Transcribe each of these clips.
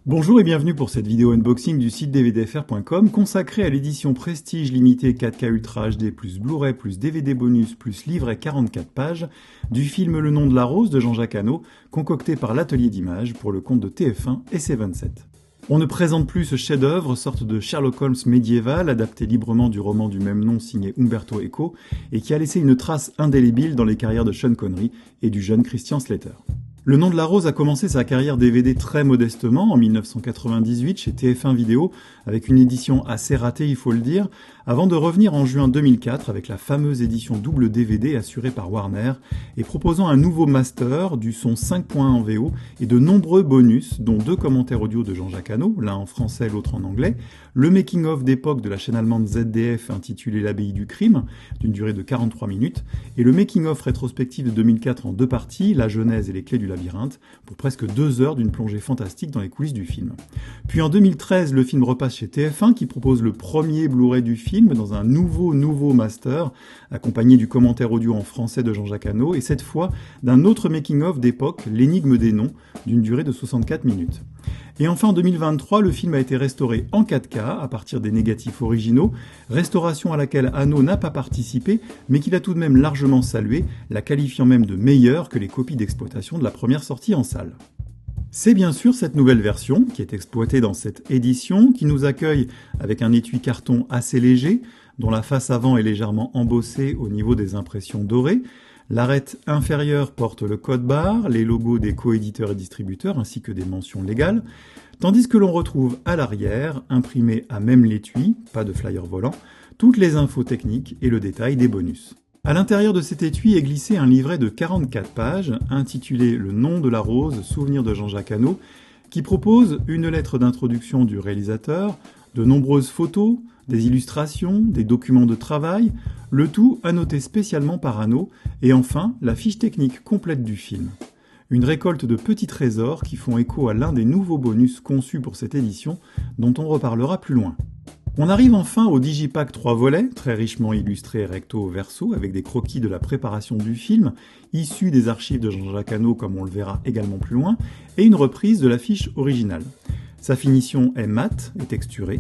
Bonjour et bienvenue pour cette vidéo unboxing du site dvdfr.com consacrée à l'édition Prestige limitée 4K Ultra HD plus Blu-ray plus DVD bonus plus livret 44 pages du film Le nom de la rose de Jean-Jacques Hano, concocté par l'atelier d'images pour le compte de TF1 et C27. On ne présente plus ce chef-d'œuvre, sorte de Sherlock Holmes médiéval, adapté librement du roman du même nom signé Umberto Eco, et qui a laissé une trace indélébile dans les carrières de Sean Connery et du jeune Christian Slater. Le nom de la rose a commencé sa carrière DVD très modestement, en 1998, chez TF1 Vidéo, avec une édition assez ratée, il faut le dire, avant de revenir en juin 2004 avec la fameuse édition double DVD assurée par Warner, et proposant un nouveau master, du son 5.1 en VO, et de nombreux bonus, dont 2 commentaires audio de Jean-Jacques Hano, l'un en français, l'autre en anglais, le making-of d'époque de la chaîne allemande ZDF intitulé L'abbaye du crime, d'une durée de 43 minutes, et le making-of rétrospectif de 2004 en 2 parties, la genèse et les clés du labyrinthe, pour presque 2 heures d'une plongée fantastique dans les coulisses du film. Puis en 2013, le film repasse chez TF1 qui propose le premier Blu-ray du film dans un nouveau master, accompagné du commentaire audio en français de Jean-Jacques Hano, et cette fois d'un autre making-of d'époque, L'énigme des noms, d'une durée de 64 minutes. Et enfin en 2023, le film a été restauré en 4K à partir des négatifs originaux, restauration à laquelle Hano n'a pas participé, mais qu'il a tout de même largement salué, la qualifiant même de meilleure que les copies d'exploitation de la première sortie en salle. C'est bien sûr cette nouvelle version, qui est exploitée dans cette édition, qui nous accueille avec un étui carton assez léger, dont la face avant est légèrement embossée au niveau des impressions dorées. L'arête inférieure porte le code barre, les logos des coéditeurs et distributeurs, ainsi que des mentions légales, tandis que l'on retrouve à l'arrière, imprimé à même l'étui, pas de flyer volant, toutes les infos techniques et le détail des bonus. À l'intérieur de cet étui est glissé un livret de 44 pages, intitulé Le nom de la rose, souvenir de Jean-Jacques Hano, qui propose une lettre d'introduction du réalisateur, de nombreuses photos, des illustrations, des documents de travail, le tout annoté spécialement par Hano, et enfin la fiche technique complète du film. Une récolte de petits trésors qui font écho à l'un des nouveaux bonus conçus pour cette édition, dont on reparlera plus loin. On arrive enfin au Digipack 3 volets, très richement illustré recto verso, avec des croquis de la préparation du film, issus des archives de Jean-Jacques Hano comme on le verra également plus loin, et une reprise de l'affiche originale. Sa finition est mate et texturée.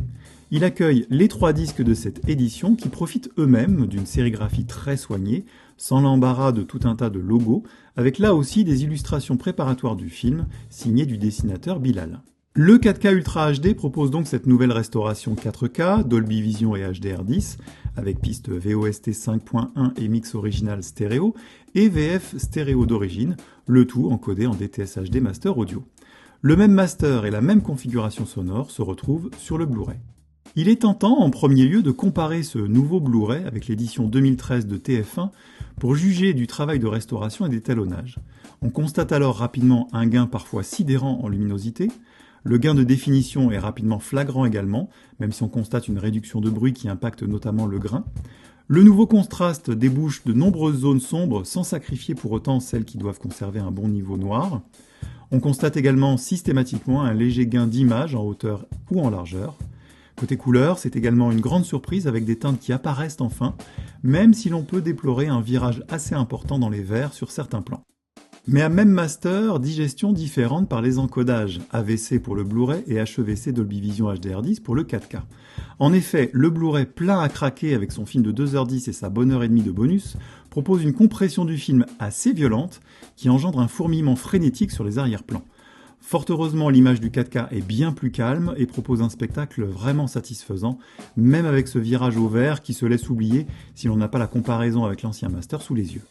Il accueille les 3 disques de cette édition qui profitent eux-mêmes d'une sérigraphie très soignée, sans l'embarras de tout un tas de logos, avec là aussi des illustrations préparatoires du film, signées du dessinateur Bilal. Le 4K Ultra HD propose donc cette nouvelle restauration 4K, Dolby Vision et HDR10, avec piste VOST 5.1 et mix original stéréo, et VF stéréo d'origine, le tout encodé en DTS HD Master Audio. Le même master et la même configuration sonore se retrouvent sur le Blu-ray. Il est tentant en premier lieu de comparer ce nouveau Blu-ray avec l'édition 2013 de TF1 pour juger du travail de restauration et d'étalonnage. On constate alors rapidement un gain parfois sidérant en luminosité. Le gain de définition est rapidement flagrant également, même si on constate une réduction de bruit qui impacte notamment le grain. Le nouveau contraste débouche de nombreuses zones sombres sans sacrifier pour autant celles qui doivent conserver un bon niveau noir. On constate également systématiquement un léger gain d'image en hauteur ou en largeur. Côté couleur, c'est également une grande surprise avec des teintes qui apparaissent enfin, même si l'on peut déplorer un virage assez important dans les verts sur certains plans. Mais à même master, digestion différente par les encodages, AVC pour le Blu-ray et HEVC Dolby Vision HDR10 pour le 4K. En effet, le Blu-ray plein à craquer avec son film de 2h10 et sa bonne heure et demie de bonus propose une compression du film assez violente qui engendre un fourmillement frénétique sur les arrière-plans. Fort heureusement, l'image du 4K est bien plus calme et propose un spectacle vraiment satisfaisant, même avec ce virage au vert qui se laisse oublier si l'on n'a pas la comparaison avec l'ancien master sous les yeux.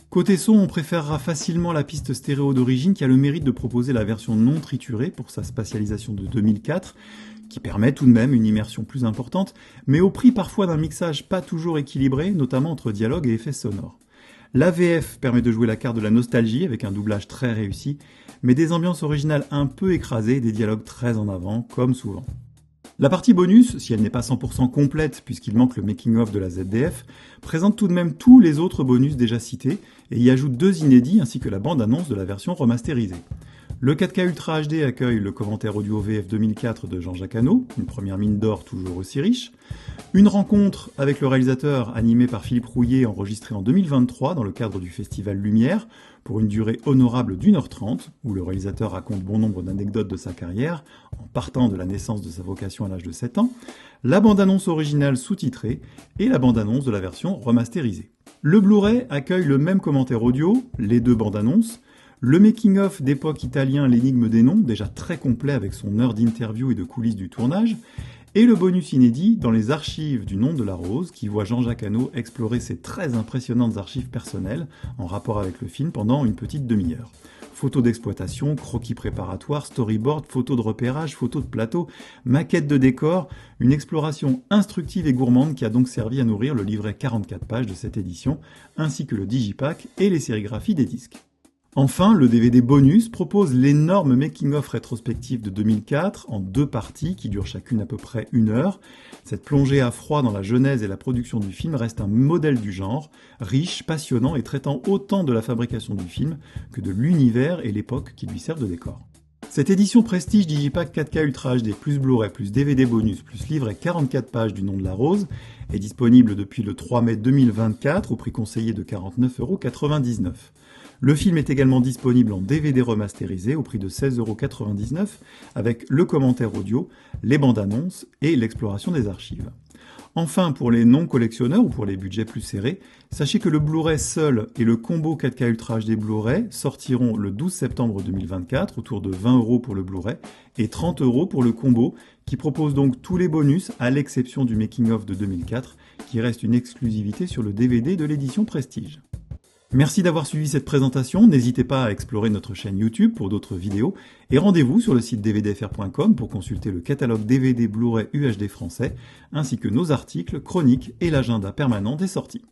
Côté son, on préférera facilement la piste stéréo d'origine qui a le mérite de proposer la version non triturée pour sa spatialisation de 2004, qui permet tout de même une immersion plus importante, mais au prix parfois d'un mixage pas toujours équilibré, notamment entre dialogue et effets sonores. L'AVF permet de jouer la carte de la nostalgie avec un doublage très réussi, mais des ambiances originales un peu écrasées et des dialogues très en avant, comme souvent. La partie bonus, si elle n'est pas 100% complète puisqu'il manque le making-of de la ZDF, présente tout de même tous les autres bonus déjà cités et y ajoute 2 inédits ainsi que la bande-annonce de la version remasterisée. Le 4K Ultra HD accueille le commentaire audio VF 2004 de Jean-Jacques Hano, une première mine d'or toujours aussi riche. Une rencontre avec le réalisateur animée par Philippe Rouillet enregistrée en 2023 dans le cadre du Festival Lumière pour une durée honorable d'1h30 où le réalisateur raconte bon nombre d'anecdotes de sa carrière en partant de la naissance de sa vocation à l'âge de 7 ans, la bande-annonce originale sous-titrée et la bande-annonce de la version remasterisée. Le Blu-ray accueille le même commentaire audio, les deux bandes-annonces, le making-of d'époque italien L'énigme des noms, déjà très complet avec son heure d'interview et de coulisses du tournage, et le bonus inédit dans les archives du Nom de la Rose, qui voit Jean-Jacques Hano explorer ses très impressionnantes archives personnelles en rapport avec le film pendant une petite demi-heure. Photos d'exploitation, croquis préparatoires, storyboard, photos de repérage, photos de plateau, maquettes de décor, une exploration instructive et gourmande qui a donc servi à nourrir le livret 44 pages de cette édition, ainsi que le digipack et les sérigraphies des disques. Enfin, le DVD bonus propose l'énorme making-of rétrospectif de 2004 en 2 parties qui durent chacune à peu près 1 heure. Cette plongée à froid dans la genèse et la production du film reste un modèle du genre, riche, passionnant et traitant autant de la fabrication du film que de l'univers et l'époque qui lui servent de décor. Cette édition Prestige Digipack 4K Ultra HD plus Blu-ray plus DVD bonus plus livret 44 pages du Nom de la Rose est disponible depuis le 3 mai 2024 au prix conseillé de 49,99 €. Le film est également disponible en DVD remasterisé au prix de 16,99 € avec le commentaire audio, les bandes annonces et l'exploration des archives. Enfin, pour les non-collectionneurs ou pour les budgets plus serrés, sachez que le Blu-ray seul et le combo 4K Ultra HD Blu-ray sortiront le 12 septembre 2024 autour de 20 € pour le Blu-ray et 30 € pour le combo qui propose donc tous les bonus à l'exception du making-of de 2004 qui reste une exclusivité sur le DVD de l'édition Prestige. Merci d'avoir suivi cette présentation, n'hésitez pas à explorer notre chaîne YouTube pour d'autres vidéos et rendez-vous sur le site dvdfr.com pour consulter le catalogue DVD Blu-ray UHD français ainsi que nos articles, chroniques et l'agenda permanent des sorties.